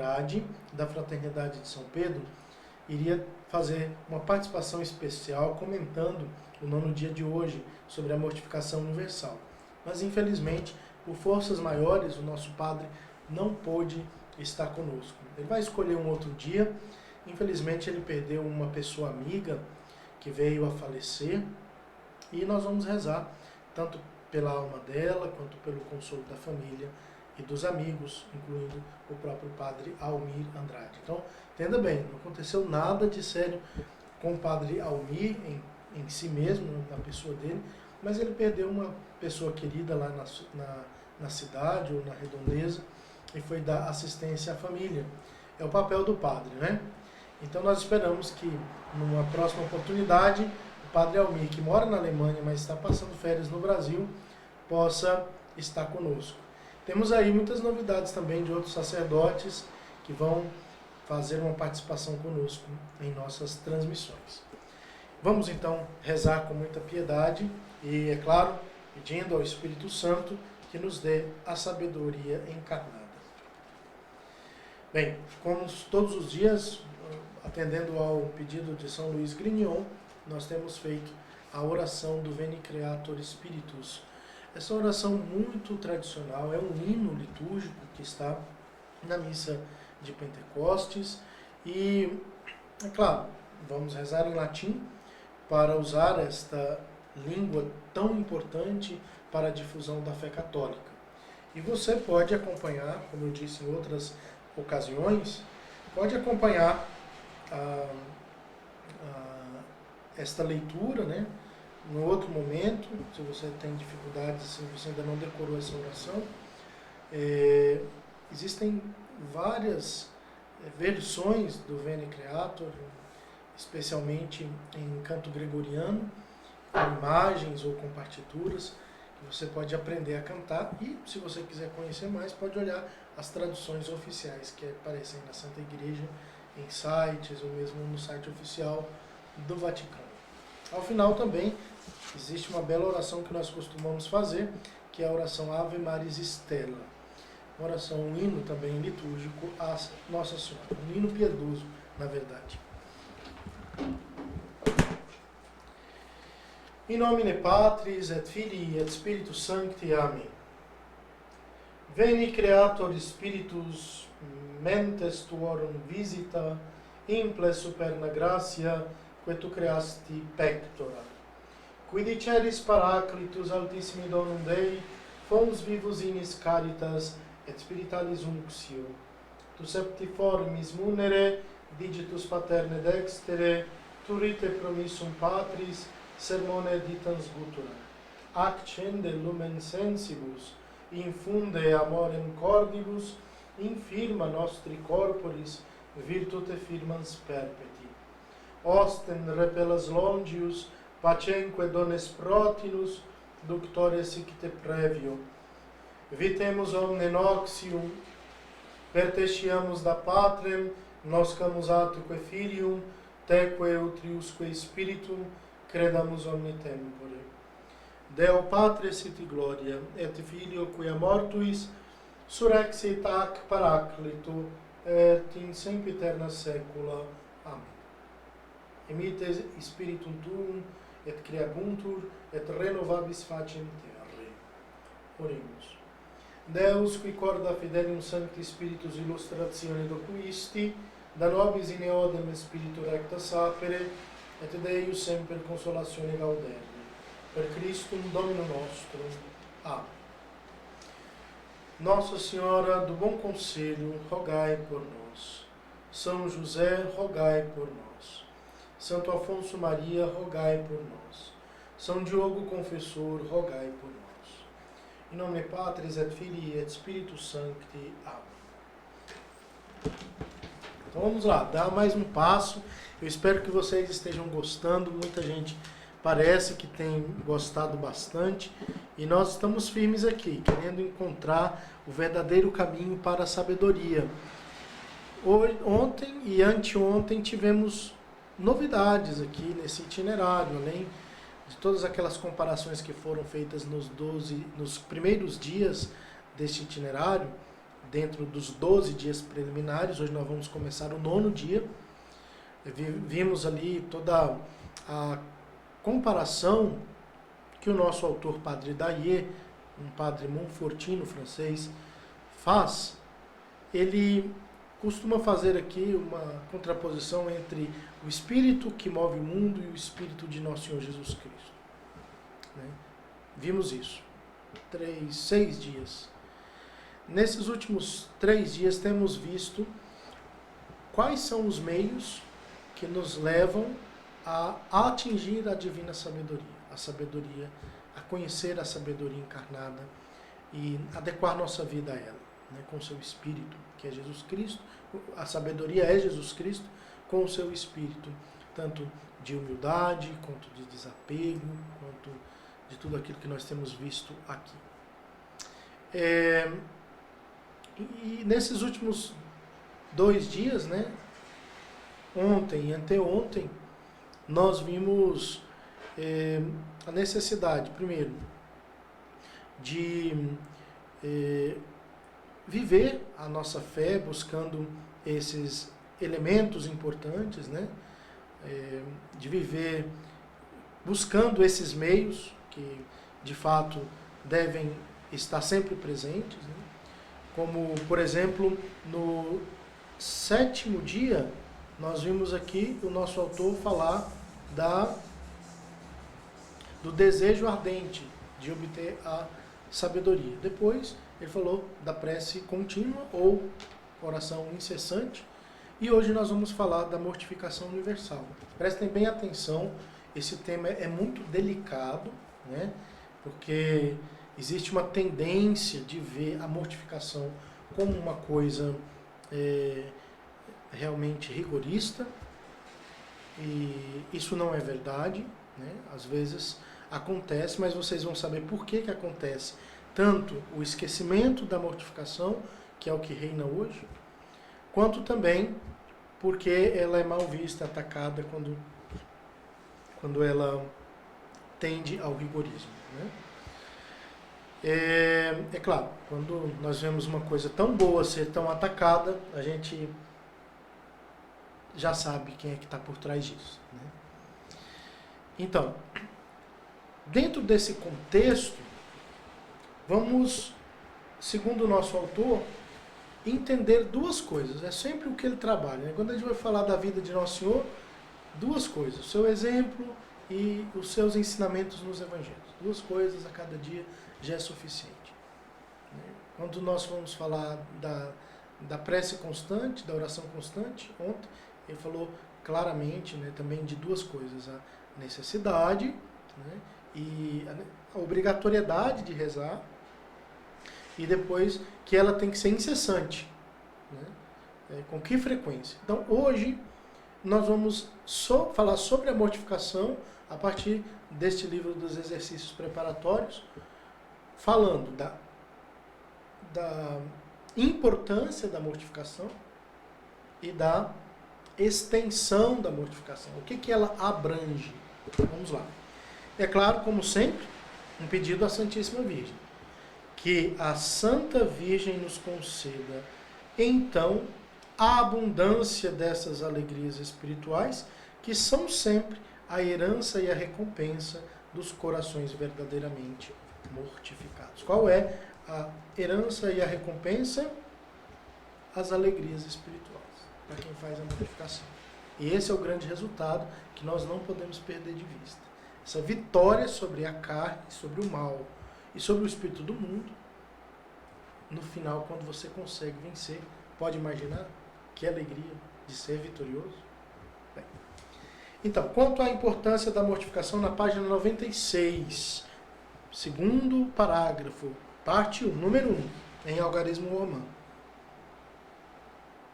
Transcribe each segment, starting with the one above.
Andrade, da Fraternidade de São Pedro, iria fazer uma participação especial comentando o 9º dia de hoje sobre a mortificação universal. Mas, infelizmente, por forças maiores, o nosso padre não pôde estar conosco. Ele vai escolher um outro dia. Infelizmente, ele perdeu uma pessoa amiga que veio a falecer, e nós vamos rezar tanto pela alma dela, quanto pelo consolo da família e dos amigos, incluindo o próprio padre Almir Andrade. Então, entenda bem, não aconteceu nada de sério com o padre Almir em si mesmo, na pessoa dele, mas ele perdeu uma pessoa querida lá na cidade ou na redondeza e foi dar assistência à família. É o papel do padre, né? Então nós esperamos que numa próxima oportunidade o padre Almir, que mora na Alemanha, mas está passando férias no Brasil, possa estar conosco. Temos aí muitas novidades também de outros sacerdotes que vão fazer uma participação conosco em nossas transmissões. Vamos então rezar com muita piedade e, é claro, pedindo ao Espírito Santo que nos dê a sabedoria encarnada. Bem, como todos os dias, atendendo ao pedido de São Luís Grignon, nós temos feito a oração do Veni Creator Spiritus. Essa oração muito tradicional, é um hino litúrgico que está na missa de Pentecostes e, é claro, vamos rezar em latim para usar esta língua tão importante para a difusão da fé católica. E você pode acompanhar, como eu disse em outras ocasiões, pode acompanhar esta leitura, né? No outro momento, se você tem dificuldades, se você ainda não decorou essa oração, existem várias versões do Veni Creator, especialmente em canto gregoriano, com imagens ou com partituras, que você pode aprender a cantar e, se você quiser conhecer mais, pode olhar as traduções oficiais que aparecem na Santa Igreja, em sites ou mesmo no site oficial do Vaticano. Ao final também existe uma bela oração que nós costumamos fazer, que é a oração Ave Maris Stella. Uma oração, um hino também litúrgico a Nossa Senhora, um hino piedoso, na verdade. In nomine Patris et Filii et Spiritus Sancti. Amen. Veni Creator Spiritus mentes tuorum visita, imple superna gratia, que tu creasti pectora. Qui diceris Paraclitus altissimi donum Dei, fons vivus inis caritas et spiritualis unctio. Tu septiformis munere, digitus paterne dextere, turite promissum Patris, sermone ditans gutura. Accende lumen sensibus, infunde amorem cordibus, infirma nostri corporis, virtute firmans perpeti. Osten repellas longius, pacenque dones protinus, ductore sicte previo. Vitemus omne noxium, pertesciamus da patrem, noscamus atque filium, teque utriusque spiritum, credamus omni tempore. Deo Patris et Gloria, et Filio quia mortuis, surrexit ac Paraclito, et in sempiterna saecula. Amen. Emite Spiritum Tuum, et creabuntur, et renovabis faciem terrae. Oremus. Deus, qui corda fidelium Sancti Spiritus illustratione docuisti, da nobis in eodem Spiritu recta sapere, et Deus semper consolatione gaudere. Per Christum Domino nostro. Amém. Nossa Senhora do Bom Conselho, rogai por nós. São José, rogai por nós. Santo Afonso Maria, rogai por nós. São Diogo Confessor, rogai por nós. Em nome Patris et Filii et Spiritus Sancti. Amém. Então vamos lá, dá mais um passo. Eu espero que vocês estejam gostando. Muita gente parece que tem gostado bastante. E nós estamos firmes aqui, querendo encontrar o verdadeiro caminho para a sabedoria. Ontem e anteontem tivemos novidades aqui nesse itinerário, além de todas aquelas comparações que foram feitas nos primeiros dias deste itinerário. dentro dos 12 dias preliminares. Hoje nós vamos começar o 9º dia. Vimos ali toda a comparação que o nosso autor, Padre Daillé, um padre montfortino francês, faz. Ele costuma fazer aqui uma contraposição entre o espírito que move o mundo e o espírito de nosso Senhor Jesus Cristo. Né? Vimos isso. 6 dias. Nesses últimos 3 dias temos visto quais são os meios que nos levam a atingir a divina sabedoria, a conhecer a sabedoria encarnada e adequar nossa vida a ela, né, com o seu Espírito, que é Jesus Cristo. A sabedoria é Jesus Cristo com o seu Espírito, tanto de humildade, quanto de desapego, quanto de tudo aquilo que nós temos visto aqui. E nesses últimos 2 dias, né, ontem e anteontem, nós vimos a necessidade, primeiro, de viver a nossa fé buscando esses elementos importantes, né? De viver buscando esses meios que, de fato, devem estar sempre presentes, né? Como, por exemplo, no 7º dia, nós vimos aqui o nosso autor falar do desejo ardente de obter a sabedoria. Depois, ele falou da prece contínua ou oração incessante. E hoje nós vamos falar da mortificação universal. Prestem bem atenção, esse tema é muito delicado, né? Porque existe uma tendência de ver a mortificação como uma coisa realmente rigorista, e isso não é verdade, né? Às vezes acontece, mas vocês vão saber por que acontece tanto o esquecimento da mortificação, que é o que reina hoje, quanto também porque ela é mal vista, atacada quando ela tende ao rigorismo, né? É claro, quando nós vemos uma coisa tão boa ser tão atacada, a gente já sabe quem é que está por trás disso, né? Então, dentro desse contexto, vamos, segundo o nosso autor, entender 2 coisas. É sempre o que ele trabalha, né? Quando a gente vai falar da vida de Nosso Senhor, 2 coisas: o seu exemplo e os seus ensinamentos nos evangelhos. 2 coisas a cada dia já é suficiente. Quando nós vamos falar da prece constante, da oração constante, ontem ele falou claramente, né, também de 2 coisas: a necessidade, né, e a obrigatoriedade de rezar, e depois que ela tem que ser incessante, né? Com que frequência? Então hoje nós vamos falar sobre a mortificação a partir deste livro dos exercícios preparatórios, falando da importância da mortificação e da extensão da mortificação. O que ela abrange? Vamos lá. É claro, como sempre, um pedido à Santíssima Virgem: que a Santa Virgem nos conceda, então, a abundância dessas alegrias espirituais, que são sempre a herança e a recompensa dos corações verdadeiramente mortificados. Qual é a herança e a recompensa? As alegrias espirituais, para quem faz a mortificação. E esse é o grande resultado que nós não podemos perder de vista. Essa vitória sobre a carne, sobre o mal e sobre o espírito do mundo, no final, quando você consegue vencer, pode imaginar que alegria de ser vitorioso? Bem, então, quanto à importância da mortificação, na página 96, 2º parágrafo, parte 1, número 1, em Algarismo Romano.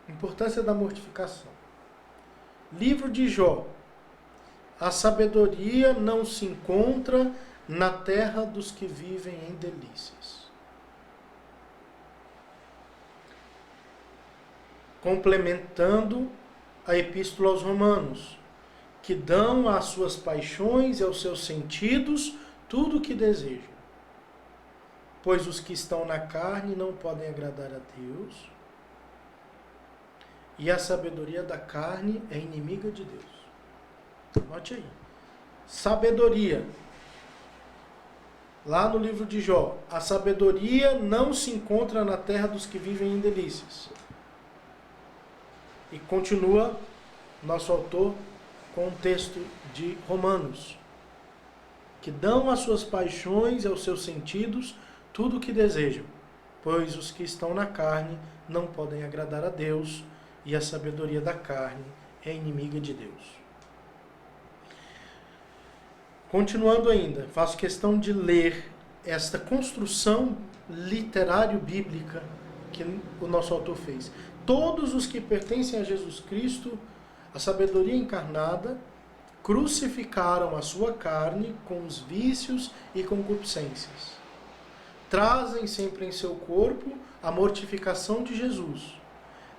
Importância da mortificação. Livro de Jó. A sabedoria não se encontra na terra dos que vivem em delícias. Complementando a Epístola aos Romanos, que dão às suas paixões e aos seus sentidos tudo o que desejam. pois os que estão na carne não podem agradar a Deus, e a sabedoria da carne é inimiga de Deus. Anote aí. Sabedoria. Lá no livro de Jó, a sabedoria não se encontra na terra dos que vivem em delícias. E continua nosso autor com um texto de Romanos, que dão às suas paixões e aos seus sentidos tudo o que desejam, pois os que estão na carne não podem agradar a Deus, e a sabedoria da carne é inimiga de Deus. Continuando ainda, faço questão de ler esta construção literário-bíblica que o nosso autor fez. Todos os que pertencem a Jesus Cristo, a sabedoria encarnada, crucificaram a sua carne com os vícios e concupiscências. Trazem sempre em seu corpo a mortificação de Jesus.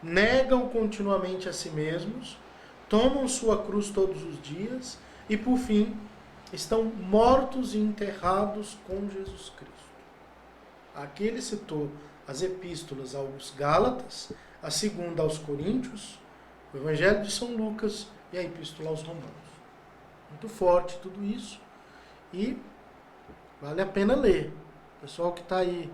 Negam continuamente a si mesmos, tomam sua cruz todos os dias e, por fim, estão mortos e enterrados com Jesus Cristo. Aqui ele citou as epístolas aos Gálatas, a segunda aos Coríntios, o Evangelho de São Lucas e a epístola aos Romanos. Muito forte tudo isso e vale a pena ler. O pessoal que está aí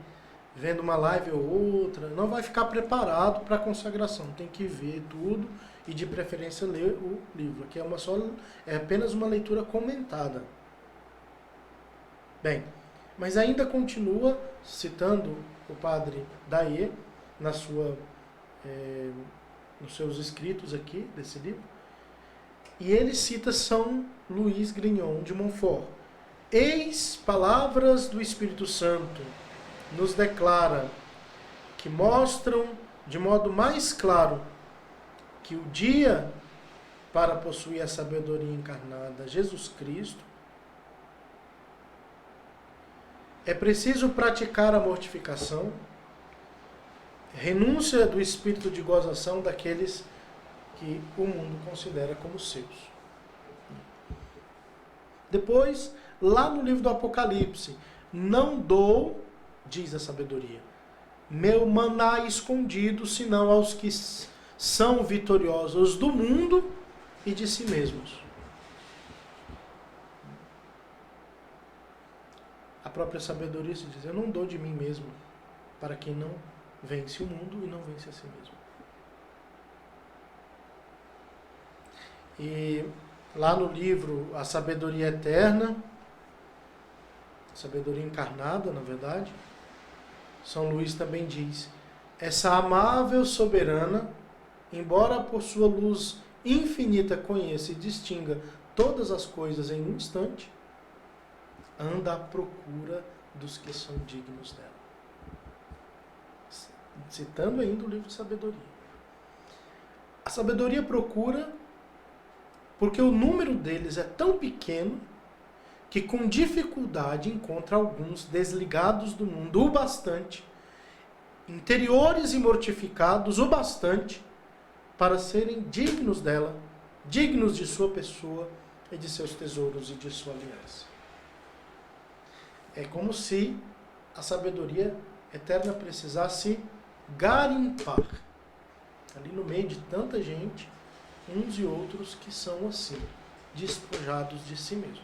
vendo uma live ou outra não vai ficar preparado para a consagração, tem que ver tudo e de preferência ler o livro. Aqui é apenas uma leitura comentada. Bem, mas ainda continua citando o padre Daê nos seus escritos aqui desse livro, e ele cita São Luís Grignon de Montfort. Eis palavras do Espírito Santo, nos declara, que mostram de modo mais claro que o dia para possuir a sabedoria encarnada, Jesus Cristo, é preciso praticar a mortificação, renúncia do espírito de gozação daqueles que o mundo considera como seus. Depois, lá no livro do Apocalipse, não dou, diz a sabedoria, meu maná escondido, senão aos que são vitoriosos do mundo e de si mesmos. A própria sabedoria se diz, eu não dou de mim mesmo para quem não vence o mundo e não vence a si mesmo. E lá no livro A Sabedoria Eterna, sabedoria encarnada, na verdade, São Luís também diz, essa amável soberana, embora por sua luz infinita conheça e distinga todas as coisas em um instante, anda à procura dos que são dignos dela. Citando ainda o livro de sabedoria. A sabedoria procura porque o número deles é tão pequeno que com dificuldade encontra alguns desligados do mundo o bastante, interiores e mortificados o bastante para serem dignos dela, dignos de sua pessoa e de seus tesouros e de sua aliança. É como se a sabedoria eterna precisasse garimpar, ali no meio de tanta gente, uns e outros que são assim, despojados de si mesmos.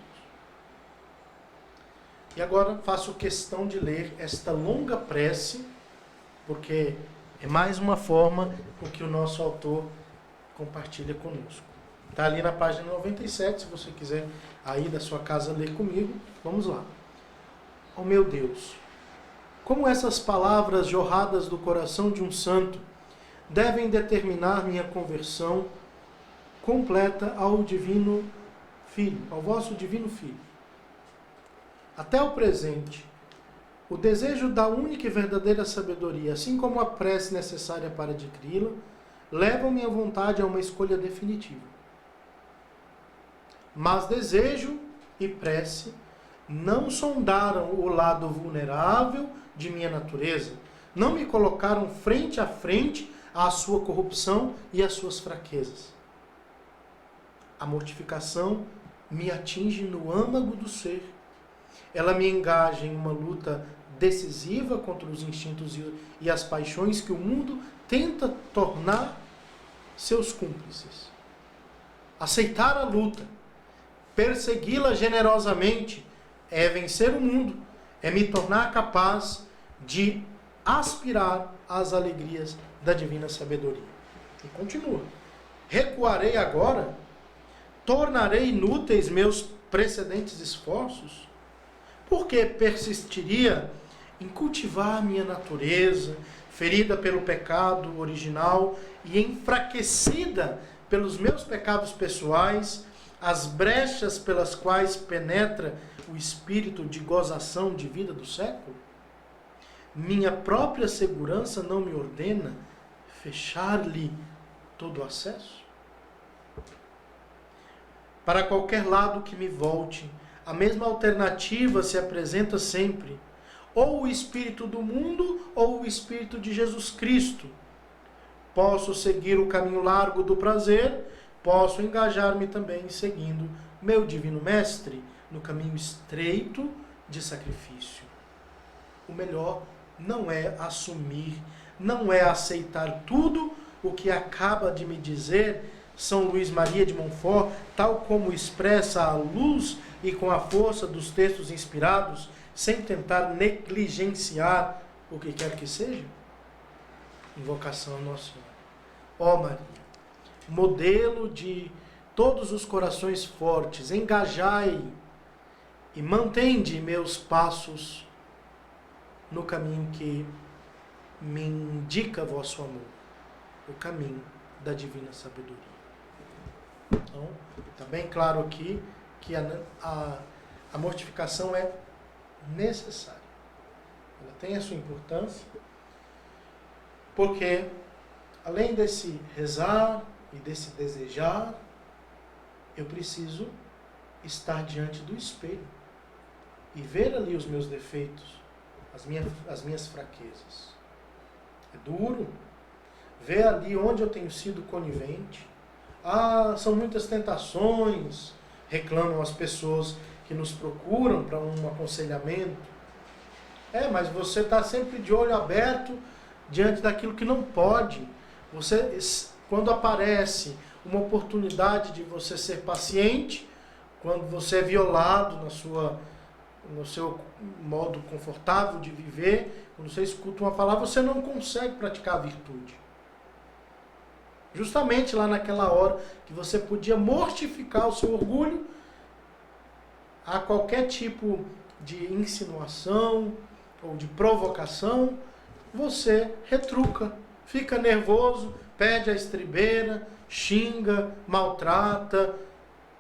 E agora faço questão de ler esta longa prece, porque é mais uma forma com que o nosso autor compartilha conosco. Está ali na página 97, se você quiser aí da sua casa ler comigo. Vamos lá. Oh meu Deus, como essas palavras jorradas do coração de um santo devem determinar minha conversão completa ao Divino Filho, ao vosso Divino Filho. Até o presente, o desejo da única e verdadeira sabedoria, assim como a prece necessária para adquiri-la, levam minha vontade a uma escolha definitiva. Mas desejo e prece não sondaram o lado vulnerável de minha natureza, não me colocaram frente a frente à sua corrupção e às suas fraquezas. A mortificação me atinge no âmago do ser. Ela me engaja em uma luta decisiva contra os instintos e as paixões que o mundo tenta tornar seus cúmplices. Aceitar a luta, persegui-la generosamente, é vencer o mundo, é me tornar capaz de aspirar às alegrias da divina sabedoria. E continua. Recuarei agora? Tornarei inúteis meus precedentes esforços? Porque persistiria em cultivar minha natureza, ferida pelo pecado original e enfraquecida pelos meus pecados pessoais, as brechas pelas quais penetra o espírito de gozação de vida do século? Minha própria segurança não me ordena fechar-lhe todo o acesso? Para qualquer lado que me volte, a mesma alternativa se apresenta sempre. Ou o espírito do mundo, ou o espírito de Jesus Cristo. Posso seguir o caminho largo do prazer, posso engajar-me também seguindo meu divino mestre no caminho estreito de sacrifício. O melhor não é assumir, não é aceitar tudo o que acaba de me dizer São Luís Maria de Montfort, tal como expressa à luz e com a força dos textos inspirados, sem tentar negligenciar o que quer que seja? Invocação a Nossa Senhora. Ó Maria, modelo de todos os corações fortes, engajai e mantende meus passos no caminho que me indica vosso amor, o caminho da divina sabedoria. Então, está bem claro aqui que a mortificação é necessária. Ela tem a sua importância, porque além desse rezar e desse desejar, eu preciso estar diante do espelho e ver ali os meus defeitos, as minhas fraquezas. É duro ver ali onde eu tenho sido conivente. São muitas tentações, reclamam as pessoas que nos procuram para um aconselhamento. Mas você está sempre de olho aberto diante daquilo que não pode. Quando aparece uma oportunidade de você ser paciente, quando você é violado no seu modo confortável de viver, quando você escuta uma palavra, você não consegue praticar a virtude. Justamente lá naquela hora que você podia mortificar o seu orgulho, a qualquer tipo de insinuação ou de provocação, você retruca, fica nervoso, pede a estribeira, xinga, maltrata,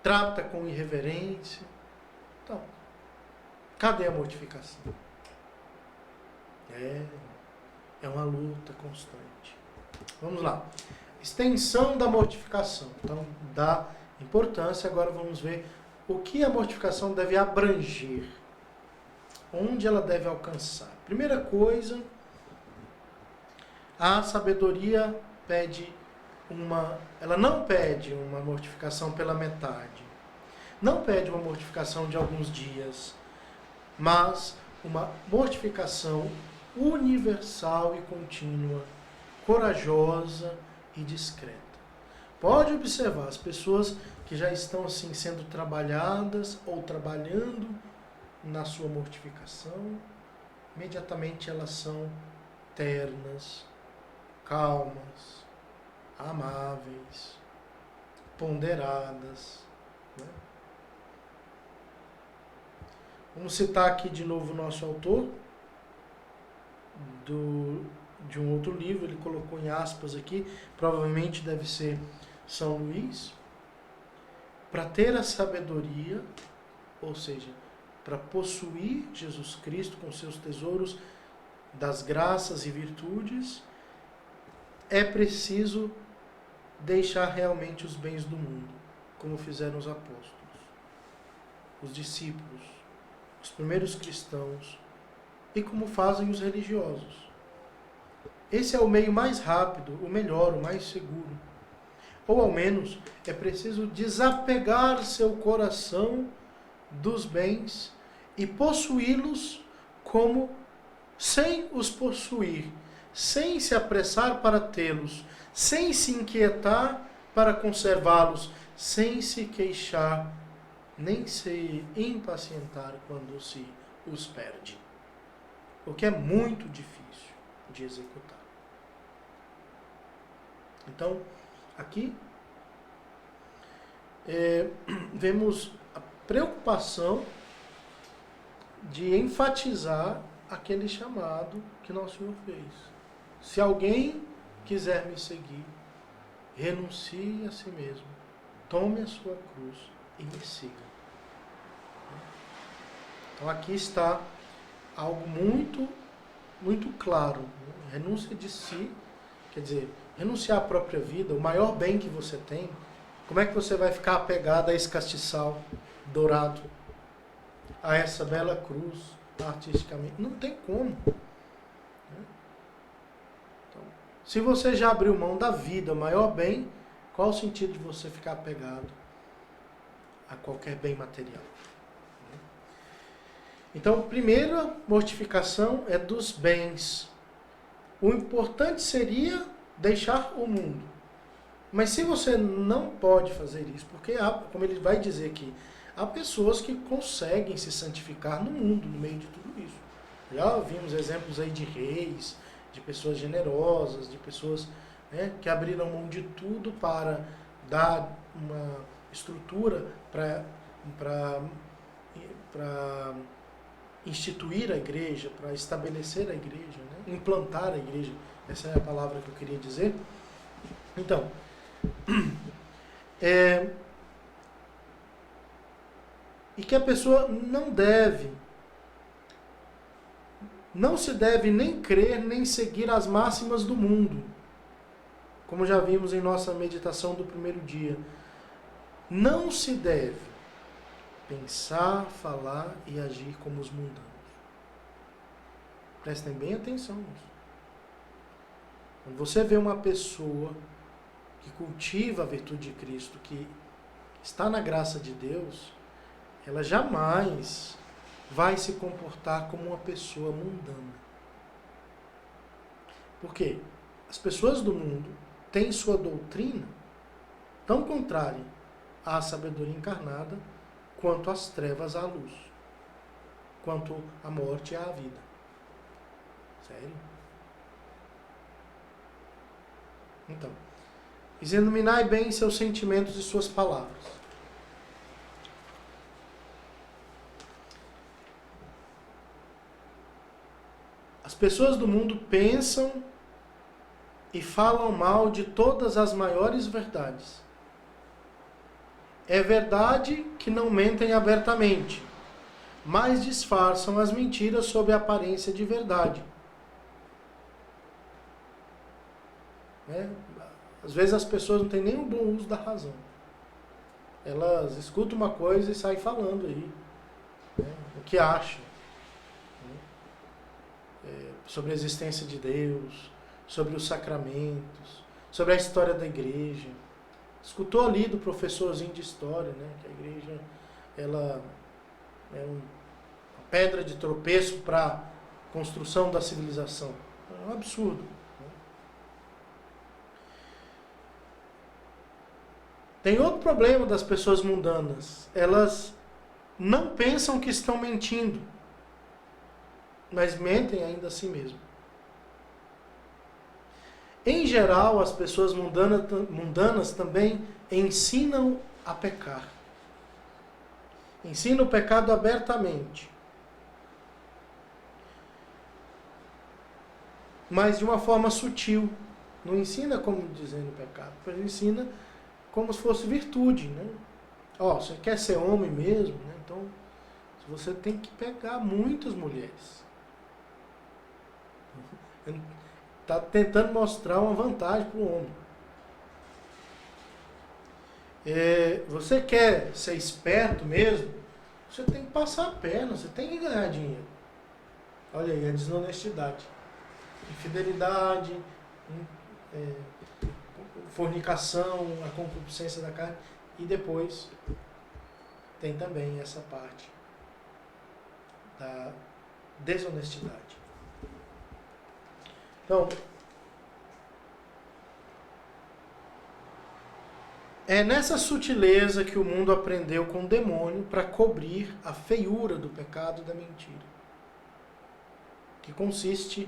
trata com irreverência. Então, cadê a mortificação? É uma luta constante. Vamos lá. Extensão da mortificação. Então, dá importância. Agora vamos ver o que a mortificação deve abranger. Onde ela deve alcançar. Primeira coisa, a sabedoria ela não pede uma mortificação pela metade. Não pede uma mortificação de alguns dias, mas uma mortificação universal e contínua, corajosa e discreta. Pode observar, as pessoas que já estão assim sendo trabalhadas ou trabalhando na sua mortificação, imediatamente elas são ternas, calmas, amáveis, ponderadas. Né? Vamos citar aqui de novo o nosso autor, de um outro livro, ele colocou em aspas aqui, provavelmente deve ser São Luís. Para ter a sabedoria, ou seja, para possuir Jesus Cristo com seus tesouros das graças e virtudes, é preciso deixar realmente os bens do mundo, como fizeram os apóstolos, os discípulos, os primeiros cristãos e como fazem os religiosos. Esse é o meio mais rápido, o melhor, o mais seguro. Ou ao menos é preciso desapegar seu coração dos bens e possuí-los como sem os possuir, sem se apressar para tê-los, sem se inquietar para conservá-los, sem se queixar, nem se impacientar quando se os perde. O que é muito difícil de executar. Então, aqui vemos a preocupação de enfatizar aquele chamado que nosso Senhor fez. Se alguém quiser me seguir, renuncie a si mesmo, tome a sua cruz e me siga. Então aqui está algo muito, muito claro. Renúncia de si, quer dizer, renunciar à própria vida, o maior bem que você tem. Como é que você vai ficar apegado a esse castiçal dourado, a essa bela cruz, artisticamente? Não tem como. Então, se você já abriu mão da vida, o maior bem, qual o sentido de você ficar apegado a qualquer bem material? Então, a primeira mortificação é dos bens. O importante seria deixar o mundo. Mas se você não pode fazer isso, porque há, como ele vai dizer aqui, há pessoas que conseguem se santificar no mundo, no meio de tudo isso. Já vimos exemplos aí de reis, de pessoas generosas, de pessoas, né, que abriram mão de tudo para dar uma estrutura para instituir a igreja, para estabelecer a igreja, né, implantar a igreja. Essa é a palavra que eu queria dizer. Então, e que a pessoa não se deve nem crer, nem seguir as máximas do mundo. Como já vimos em nossa meditação do primeiro dia. Não se deve pensar, falar e agir como os mundanos. Prestem bem atenção nisso. Quando você vê uma pessoa que cultiva a virtude de Cristo, que está na graça de Deus, ela jamais vai se comportar como uma pessoa mundana. Por quê? As pessoas do mundo têm sua doutrina tão contrária à sabedoria encarnada quanto às trevas à luz, quanto à morte e à vida. Sério? Então, examinai bem seus sentimentos e suas palavras. As pessoas do mundo pensam e falam mal de todas as maiores verdades. É verdade que não mentem abertamente, mas disfarçam as mentiras sob a aparência de verdade. Às vezes as pessoas não têm nem o bom uso da razão. Elas escutam uma coisa e saem falando aí, né, o que acham, né, sobre a existência de Deus, sobre os sacramentos, sobre a história da igreja. Escutou ali do professorzinho de história, né, que a igreja ela é uma pedra de tropeço para a construção da civilização. É um absurdo. Tem outro problema das pessoas mundanas. Elas não pensam que estão mentindo, mas mentem ainda a si mesmo. Em geral, as pessoas mundanas também ensinam a pecar. Ensinam o pecado abertamente. Mas de uma forma sutil. Não ensina como dizendo o pecado, mas ensina como se fosse virtude, né? Ó, você quer ser homem mesmo, né? Então, você tem que pegar muitas mulheres. Está tentando mostrar uma vantagem para o homem. Você quer ser esperto mesmo? Você tem que passar a perna, você tem que ganhar dinheiro. Olha aí, a desonestidade. Infidelidade, fornicação, a concupiscência da carne, e depois tem também essa parte da desonestidade. Então, é nessa sutileza que o mundo aprendeu com o demônio para cobrir a feiura do pecado e da mentira. Que consiste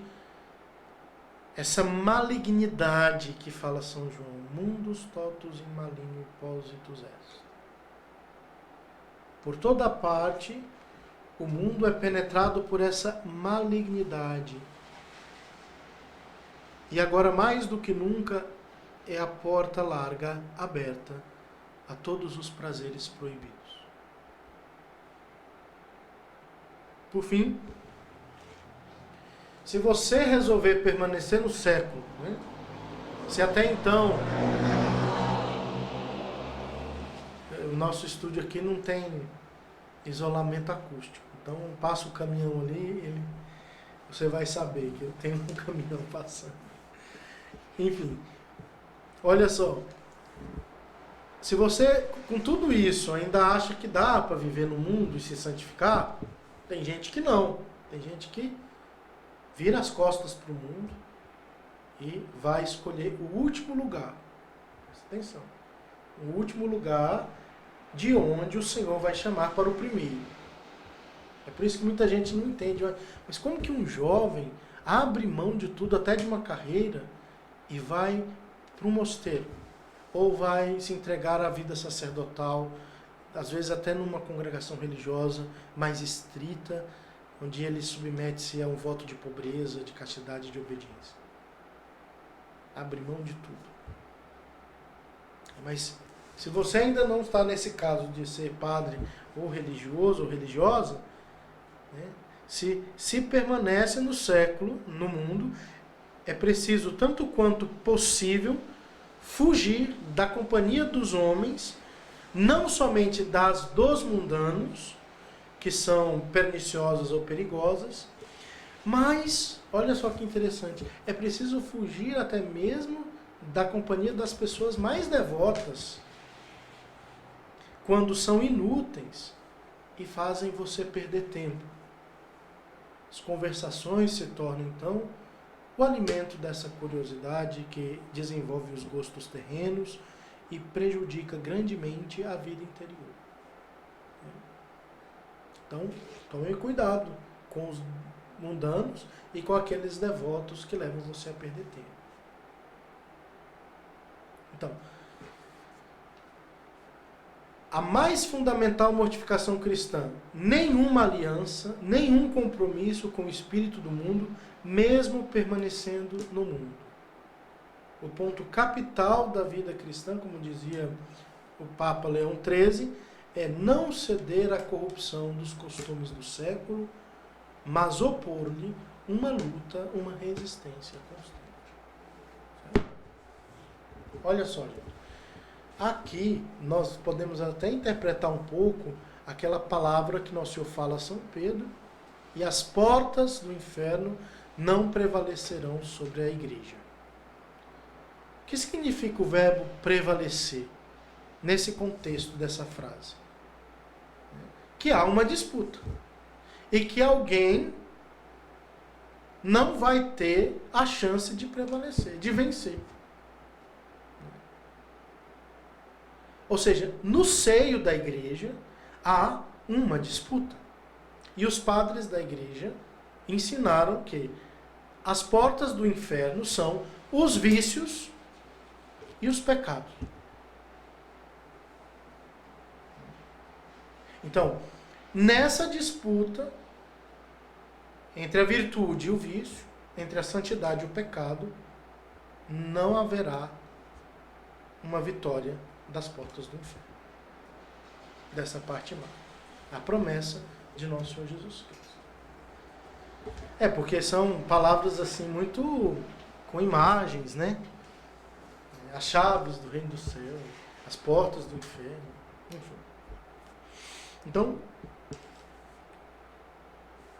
essa malignidade que fala São João. Mundus totus in maligno positus est. Por toda parte, o mundo é penetrado por essa malignidade. E agora, mais do que nunca, é a porta larga, aberta a todos os prazeres proibidos. Por fim, se você resolver permanecer no século, né? Se até então o nosso estúdio aqui não tem isolamento acústico, então passa o caminhão ali, você vai saber que tem um caminhão passando. Enfim, olha só, se você com tudo isso ainda acha que dá para viver no mundo e se santificar, tem gente que não, tem gente que vira as costas para o mundo e vai escolher o último lugar. Presta atenção. O último lugar de onde o Senhor vai chamar para o primeiro. É por isso que muita gente não entende. Mas como que um jovem abre mão de tudo, até de uma carreira, e vai para um mosteiro? Ou vai se entregar à vida sacerdotal, às vezes até numa congregação religiosa mais estrita, onde ele submete-se a um voto de pobreza, de castidade e de obediência. Abre mão de tudo. Mas se você ainda não está nesse caso de ser padre ou religioso ou religiosa, né, se permanece no século, no mundo, é preciso, tanto quanto possível, fugir da companhia dos homens, não somente dos mundanos, que são perniciosas ou perigosas, mas, olha só que interessante, é preciso fugir até mesmo da companhia das pessoas mais devotas, quando são inúteis e fazem você perder tempo. As conversações se tornam, então, o alimento dessa curiosidade que desenvolve os gostos terrenos e prejudica grandemente a vida interior. Então, tome cuidado com os mundanos e com aqueles devotos que levam você a perder tempo. Então, a mais fundamental mortificação cristã: nenhuma aliança, nenhum compromisso com o espírito do mundo, mesmo permanecendo no mundo. O ponto capital da vida cristã, como dizia o Papa Leão XIII, é não ceder à corrupção dos costumes do século, mas opor-lhe uma luta, uma resistência constante. Certo? Olha só, gente. Aqui nós podemos até interpretar um pouco aquela palavra que nosso Senhor fala a São Pedro: e as portas do inferno não prevalecerão sobre a igreja. O que significa o verbo prevalecer nesse contexto dessa frase? Que há uma disputa e que alguém não vai ter a chance de prevalecer, de vencer. Ou seja, no seio da igreja há uma disputa. E os padres da igreja ensinaram que as portas do inferno são os vícios e os pecados. Então, nessa disputa entre a virtude e o vício, entre a santidade e o pecado, não haverá uma vitória das portas do inferno. Dessa parte má. A promessa de nosso Senhor Jesus Cristo. Porque são palavras assim muito com imagens, né? As chaves do reino do céu, as portas do inferno, enfim. Então,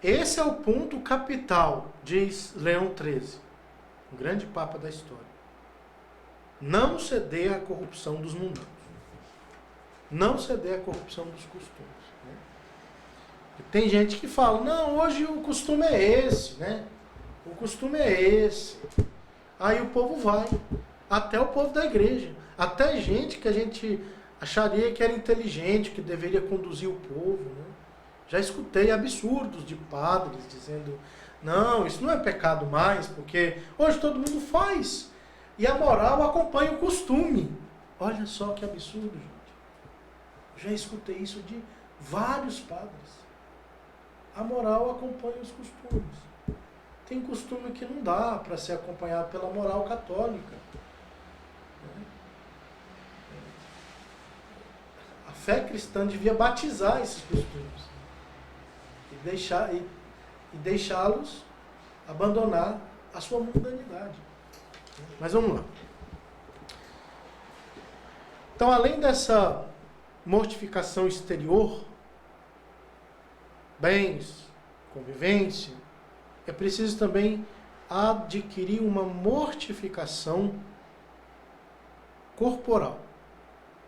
esse é o ponto capital, diz Leão XIII, o grande papa da história. Não ceder à corrupção dos mundanos. Não ceder à corrupção dos costumes. Né? Tem gente que fala, não, hoje o costume é esse, né? O costume é esse. Aí o povo vai. Até o povo da igreja. Até gente que a gente acharia que era inteligente, que deveria conduzir o povo. Né? Já escutei absurdos de padres dizendo, não, isso não é pecado mais, porque hoje todo mundo faz. E a moral acompanha o costume. Olha só que absurdo, gente. Já escutei isso de vários padres. A moral acompanha os costumes. Tem costume que não dá para ser acompanhado pela moral católica. A fé cristã devia batizar esses costumes e deixá-los abandonar a sua mundanidade. Mas vamos lá. Então, além dessa mortificação exterior, bens, convivência, é preciso também adquirir uma mortificação corporal.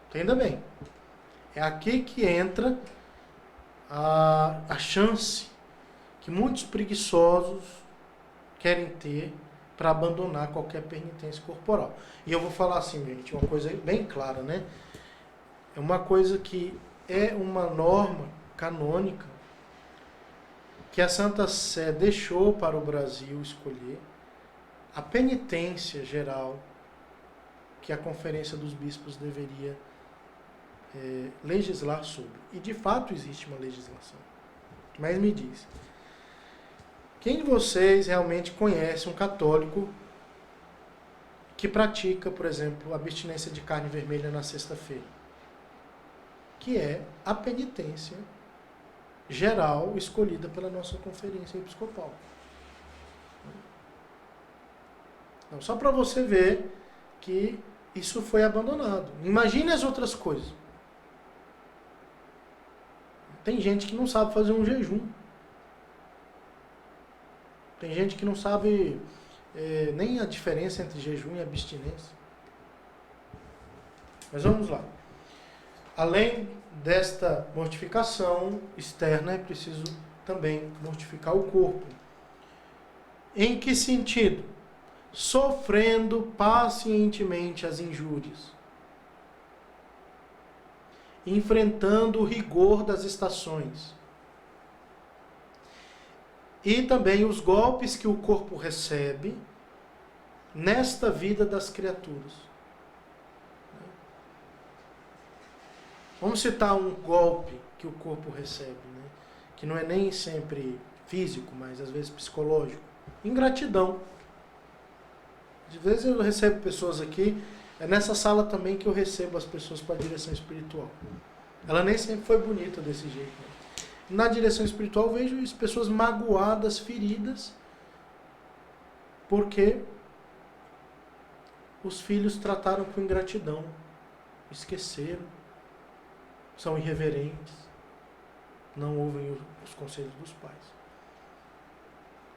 Entenda bem. É aqui que entra a chance que muitos preguiçosos querem ter para abandonar qualquer penitência corporal. E eu vou falar assim, gente, uma coisa bem clara, né? É uma coisa que é uma norma canônica que a Santa Sé deixou para o Brasil escolher, a penitência geral que a Conferência dos Bispos deveria legislar sobre. E de fato existe uma legislação. Mas me diz, quem de vocês realmente conhece um católico que pratica, por exemplo, abstinência de carne vermelha na sexta-feira? Que é a penitência geral escolhida pela nossa conferência episcopal. Então, só para você ver que isso foi abandonado. Imagine as outras coisas. Tem gente que não sabe fazer um jejum. Tem gente que não sabe nem a diferença entre jejum e abstinência. Mas vamos lá. Além desta mortificação externa, é preciso também mortificar o corpo. Em que sentido? Sofrendo pacientemente as injúrias. Enfrentando o rigor das estações. E também os golpes que o corpo recebe nesta vida das criaturas. Vamos citar um golpe que o corpo recebe, né? Que não é nem sempre físico, mas às vezes psicológico. Ingratidão. De vez eu recebo pessoas aqui, é nessa sala também que eu recebo as pessoas para a direção espiritual. Ela nem sempre foi bonita desse jeito. Né? Na direção espiritual eu vejo as pessoas magoadas, feridas, porque os filhos trataram com ingratidão, esqueceram. São irreverentes, não ouvem os conselhos dos pais.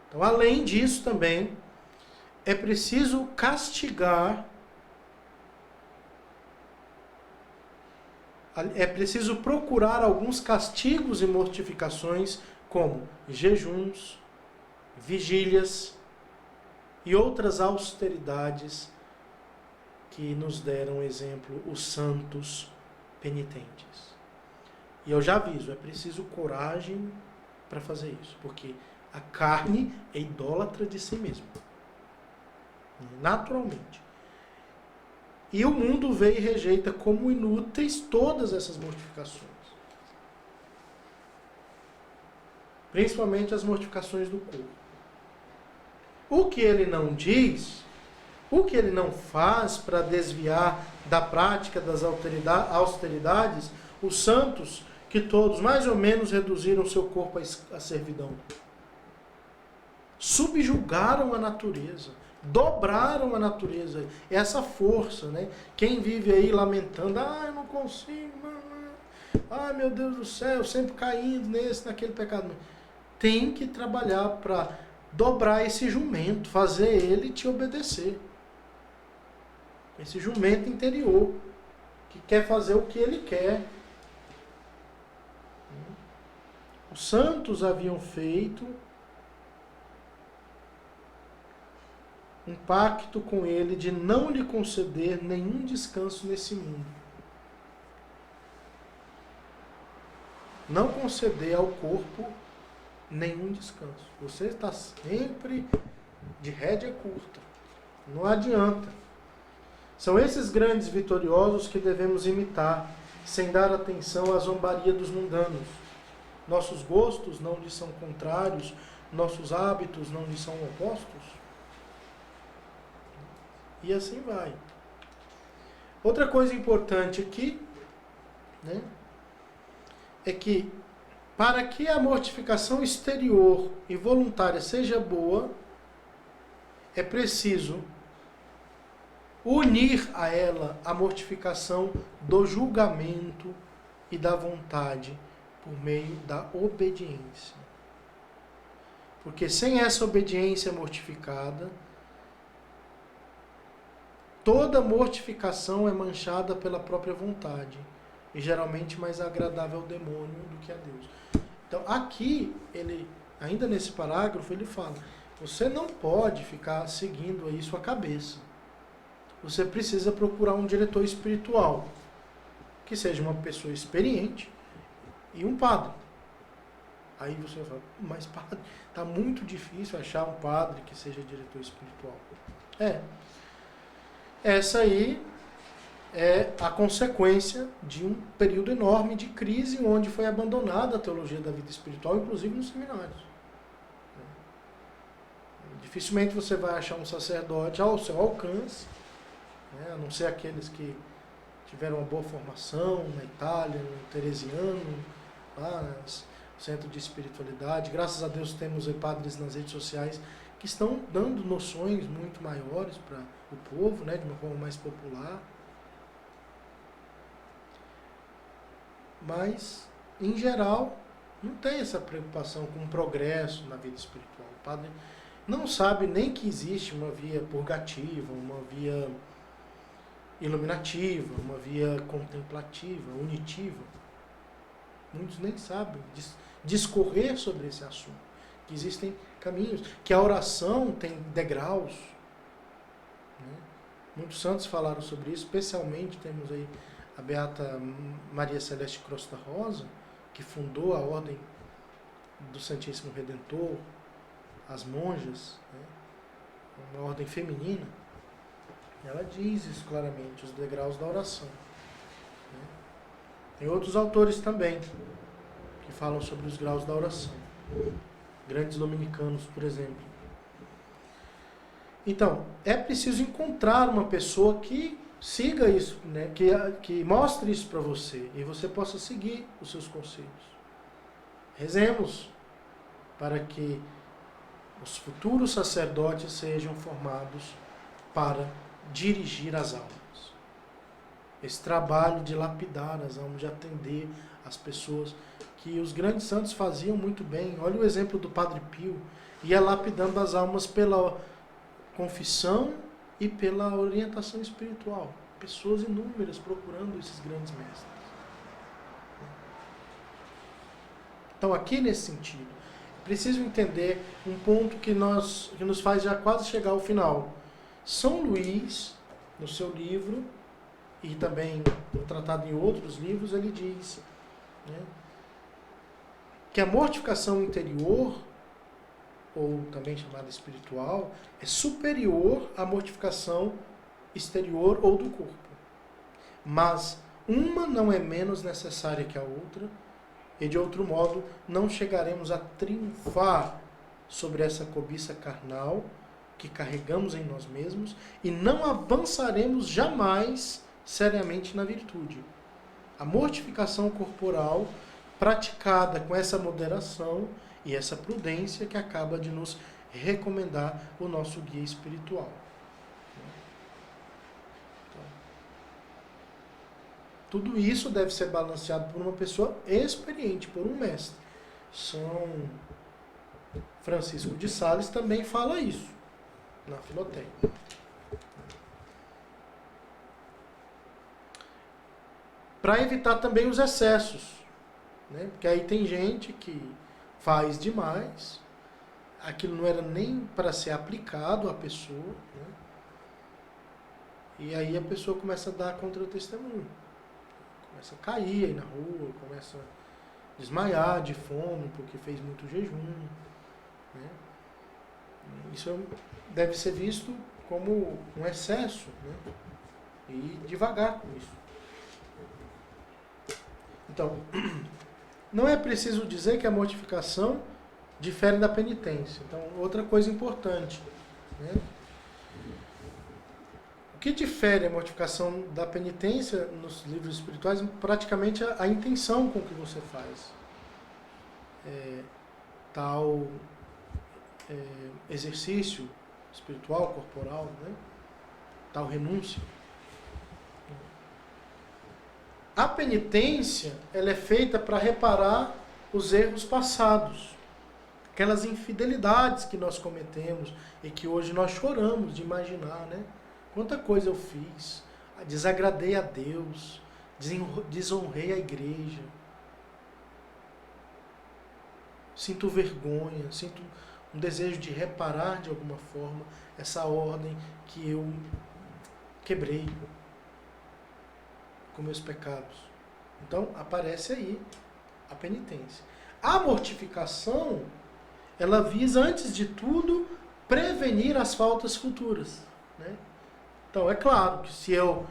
Então, além disso também, é preciso castigar, é preciso procurar alguns castigos e mortificações, como jejuns, vigílias e outras austeridades que nos deram exemplo os santos penitentes. E eu já aviso, é preciso coragem para fazer isso, porque a carne é idólatra de si mesma, naturalmente. E o mundo vê e rejeita como inúteis todas essas mortificações, principalmente as mortificações do corpo. O que ele não diz, o que ele não faz para desviar da prática das austeridades, os santos, que todos mais ou menos reduziram seu corpo à servidão, subjugaram a natureza, dobraram a natureza, essa força, né? Quem vive aí lamentando, eu não consigo, meu Deus do céu, sempre caindo naquele pecado. Tem que trabalhar para dobrar esse jumento, fazer ele te obedecer. Esse jumento interior, que quer fazer o que ele quer. Os santos haviam feito um pacto com ele de não lhe conceder nenhum descanso nesse mundo. Não conceder ao corpo nenhum descanso. Você está sempre de rédea curta. Não adianta. São esses grandes vitoriosos que devemos imitar, sem dar atenção à zombaria dos mundanos. Nossos gostos não lhes são contrários, nossos hábitos não lhes são opostos. E assim vai. Outra coisa importante aqui, né, é que para que a mortificação exterior e voluntária seja boa, é preciso unir a ela a mortificação do julgamento e da vontade por meio da obediência. Porque sem essa obediência mortificada, toda mortificação é manchada pela própria vontade e geralmente mais agradável ao demônio do que a Deus. Então aqui, ainda nesse parágrafo, ele fala, você não pode ficar seguindo aí sua cabeça. Você precisa procurar um diretor espiritual, que seja uma pessoa experiente e um padre. Aí você vai falar, mas padre, está muito difícil achar um padre que seja diretor espiritual. Essa aí é a consequência de um período enorme de crise onde foi abandonada a teologia da vida espiritual, inclusive nos seminários. Dificilmente você vai achar um sacerdote ao seu alcance, a não ser aqueles que tiveram uma boa formação na Itália, no Teresiano, lá no Centro de Espiritualidade. Graças a Deus temos padres nas redes sociais que estão dando noções muito maiores para o povo, de uma forma mais popular. Mas, em geral, não tem essa preocupação com o progresso na vida espiritual. O padre não sabe nem que existe uma via purgativa, uma via iluminativa, uma via contemplativa, unitiva. Muitos nem sabem discorrer sobre esse assunto. Que existem caminhos, que a oração tem degraus. Muitos santos falaram sobre isso, especialmente temos aí a Beata Maria Celeste Crosta Rosa, que fundou a Ordem do Santíssimo Redentor, as monjas, uma ordem feminina. Ela diz isso claramente, os degraus da oração. Tem outros autores também que falam sobre os graus da oração. Grandes dominicanos, por exemplo. Então, é preciso encontrar uma pessoa que siga isso, que mostre isso para você e você possa seguir os seus conselhos. Rezemos para que os futuros sacerdotes sejam formados para dirigir as almas. Esse trabalho de lapidar as almas, de atender as pessoas, que os grandes santos faziam muito bem. Olha o exemplo do Padre Pio, ia lapidando as almas pela confissão e pela orientação espiritual. Pessoas inúmeras procurando esses grandes mestres. Então, aqui nesse sentido, preciso entender um ponto que nos faz já quase chegar ao final. São Luís, no seu livro, e também tratado em outros livros, ele diz que a mortificação interior, ou também chamada espiritual, é superior à mortificação exterior ou do corpo. Mas uma não é menos necessária que a outra, e de outro modo não chegaremos a triunfar sobre essa cobiça carnal que carregamos em nós mesmos e não avançaremos jamais seriamente na virtude. A mortificação corporal praticada com essa moderação e essa prudência que acaba de nos recomendar o nosso guia espiritual. Então, tudo isso deve ser balanceado por uma pessoa experiente, por um mestre. São Francisco de Sales também fala isso na Filoteia. Para evitar também os excessos, porque aí tem gente que faz demais, aquilo não era nem para ser aplicado à pessoa, né? E aí a pessoa começa a dar contra-testemunho. Começa a cair aí na rua, começa a desmaiar de fome porque fez muito jejum, né? Isso deve ser visto como um excesso, né? E devagar com isso. Então, não é preciso dizer que a mortificação difere da penitência. Então, outra coisa importante, né? O que difere a mortificação da penitência nos livros espirituais? Praticamente a intenção com que você faz tal exercício espiritual, corporal, né? Tal renúncia. A penitência, ela é feita para reparar os erros passados, aquelas infidelidades que nós cometemos e que hoje nós choramos de imaginar, né? Quanta coisa eu fiz, desagradei a Deus, desonrei a igreja, sinto vergonha, sinto um desejo de reparar de alguma forma essa ordem que eu quebrei com meus pecados. Então aparece aí a penitência. A mortificação, ela visa antes de tudo prevenir as faltas futuras, né? Então é claro que se eu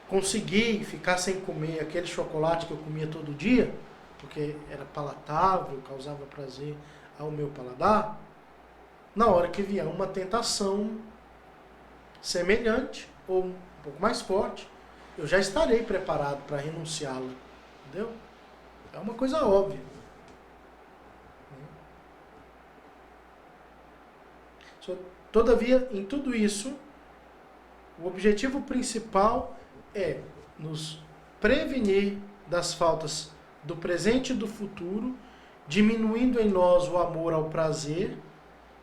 conseguir ficar sem comer aquele chocolate que eu comia todo dia, porque era palatável, causava prazer ao meu paladar, na hora que vier uma tentação semelhante ou um pouco mais forte, eu já estarei preparado para renunciá-la. Entendeu? É uma coisa óbvia. Todavia, em tudo isso, o objetivo principal é nos prevenir das faltas do presente e do futuro, diminuindo em nós o amor ao prazer,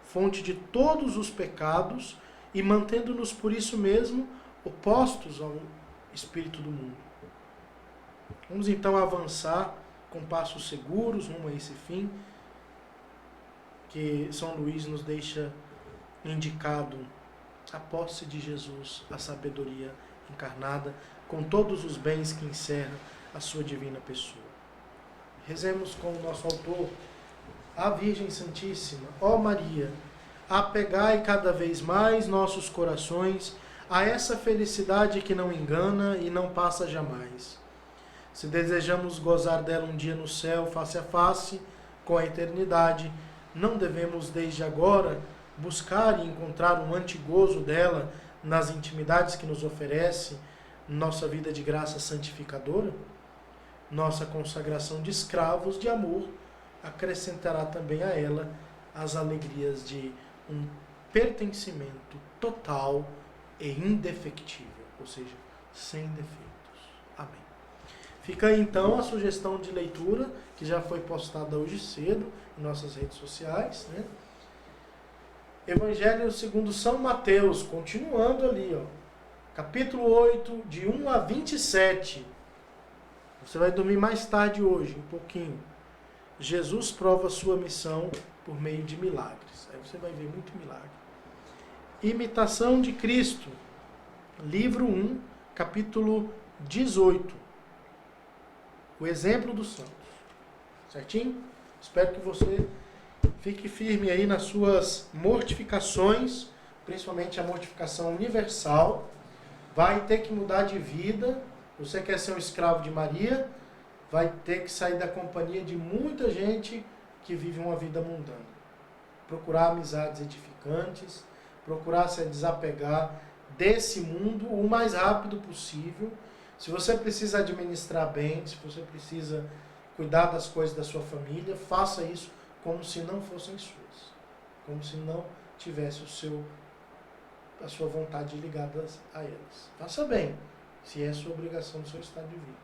fonte de todos os pecados, e mantendo-nos por isso mesmo opostos ao espírito do mundo. Vamos então avançar com passos seguros rumo a esse fim, que São Luís nos deixa indicado: a posse de Jesus, a sabedoria encarnada, com todos os bens que encerra a sua divina pessoa. Rezemos com o nosso autor: a Virgem Santíssima, ó Maria, apegai cada vez mais nossos corações a essa felicidade que não engana e não passa jamais. Se desejamos gozar dela um dia no céu, face a face, com a eternidade, não devemos desde agora buscar e encontrar um antigozo dela nas intimidades que nos oferece nossa vida de graça santificadora? Nossa consagração de escravos de amor acrescentará também a ela as alegrias de um pertencimento total e indefectível, ou seja, sem defeitos. Amém. Fica aí então a sugestão de leitura, que já foi postada hoje cedo em nossas redes sociais, né? Evangelho segundo São Mateus, continuando ali, ó, capítulo 8, de 1 a 27. Você vai dormir mais tarde hoje, um pouquinho. Jesus prova sua missão por meio de milagres. Aí você vai ver muito milagre. Imitação de Cristo, livro 1, capítulo 18. O exemplo dos santos. Certinho? Espero que você fique firme aí nas suas mortificações, principalmente a mortificação universal. Vai ter que mudar de vida. Você quer ser um escravo de Maria, vai ter que sair da companhia de muita gente que vive uma vida mundana. Procurar amizades edificantes, procurar se desapegar desse mundo o mais rápido possível. Se você precisa administrar bem, se você precisa cuidar das coisas da sua família, faça isso como se não fossem suas. Como se não tivesse a sua vontade ligada a elas. Faça bem, se é sua obrigação do seu estado de vida.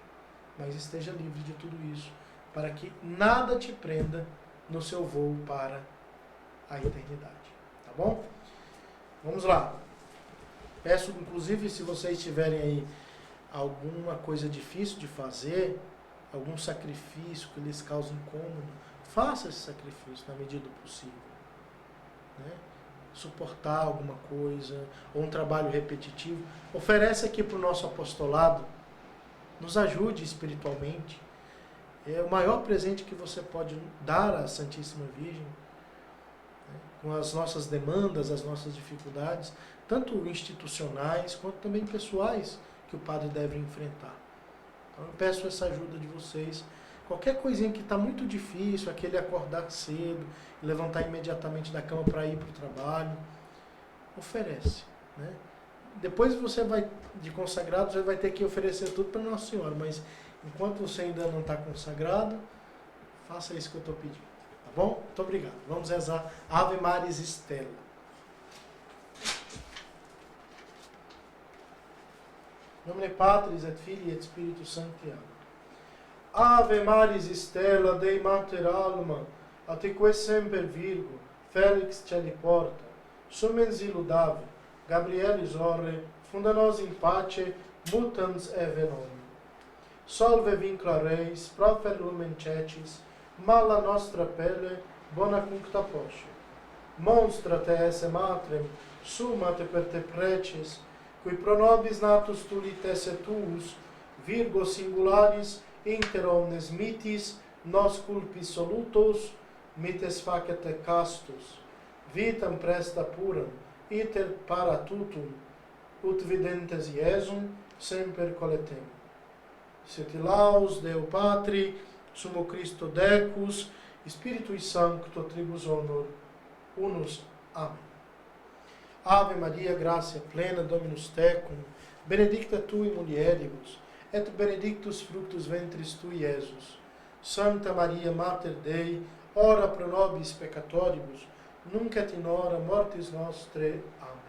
Mas esteja livre de tudo isso, para que nada te prenda no seu voo para a eternidade. Tá bom? Vamos lá. Peço, inclusive, se vocês tiverem aí alguma coisa difícil de fazer, algum sacrifício que lhes cause incômodo, faça esse sacrifício na medida do possível. Né? Suportar alguma coisa, ou um trabalho repetitivo. Oferece aqui para o nosso apostolado, nos ajude espiritualmente. É o maior presente que você pode dar à Santíssima Virgem, né? Com as nossas demandas, as nossas dificuldades, tanto institucionais quanto também pessoais, que o padre deve enfrentar. Então eu peço essa ajuda de vocês. Qualquer coisinha que está muito difícil, aquele acordar cedo, levantar imediatamente da cama para ir para o trabalho, oferece. Né? Depois você vai, de consagrado, você vai ter que oferecer tudo para Nossa Senhora, mas enquanto você ainda não está consagrado, faça isso que eu estou pedindo. Tá bom? Muito obrigado. Vamos rezar Ave Maris Stella. Em nome Patris et Filii et Spiritus Sancti. Ave Maris Stella, Dei Mater Alma, atque semper Virgo, Felix celi porta, sumens illudave, Gabrielis orre, funda nos in pace, mutans e venoni. Solve vincula reis, profer lumen cecis, mala nostra pelle, bona cuncta posce. Monstra te esse matrem, summa te per te preces, qui pro nobis natus tulit esse tuus, Virgo singularis, inter omnes mitis, nos culpis solutos, mites facete castus, vitam presta puram, iter para tutum, ut videntes Iesum, semper coletem. Sit laus Deo Patri, Sumo Christo Decus, Spiritui Sancto, Tribus Honor, Unus. Amém. Ave Maria, gratia plena, Dominus tecum, benedicta tu in mulieribus, et benedictus fructus ventris tui, Iesus. Santa Maria, Mater Dei, ora pro nobis peccatoribus, nunc et in hora mortis nostre. Amém.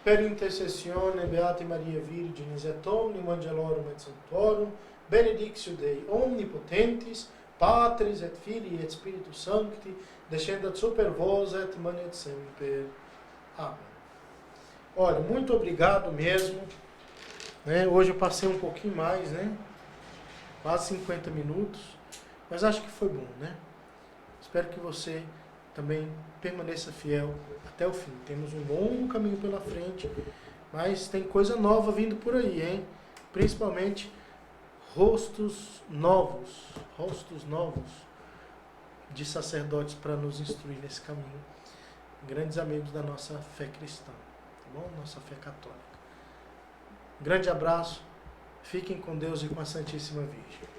Per intercessione Beati Maria Virginis et omnium angelorum et sanctorum, benedictio Dei omnipotentis, Patris et Filii et Spiritus Sancti, descendat super vos et manet semper. Amém. Olha, muito obrigado mesmo. Né? Hoje eu passei um pouquinho mais, né? Quase 50 minutos, mas acho que foi bom, né? Espero que você também permaneça fiel até o fim. Temos um longo caminho pela frente, mas tem coisa nova vindo por aí, hein? Principalmente rostos novos de sacerdotes para nos instruir nesse caminho. Grandes amigos da nossa fé cristã, tá bom? Nossa fé católica. Um grande abraço, fiquem com Deus e com a Santíssima Virgem.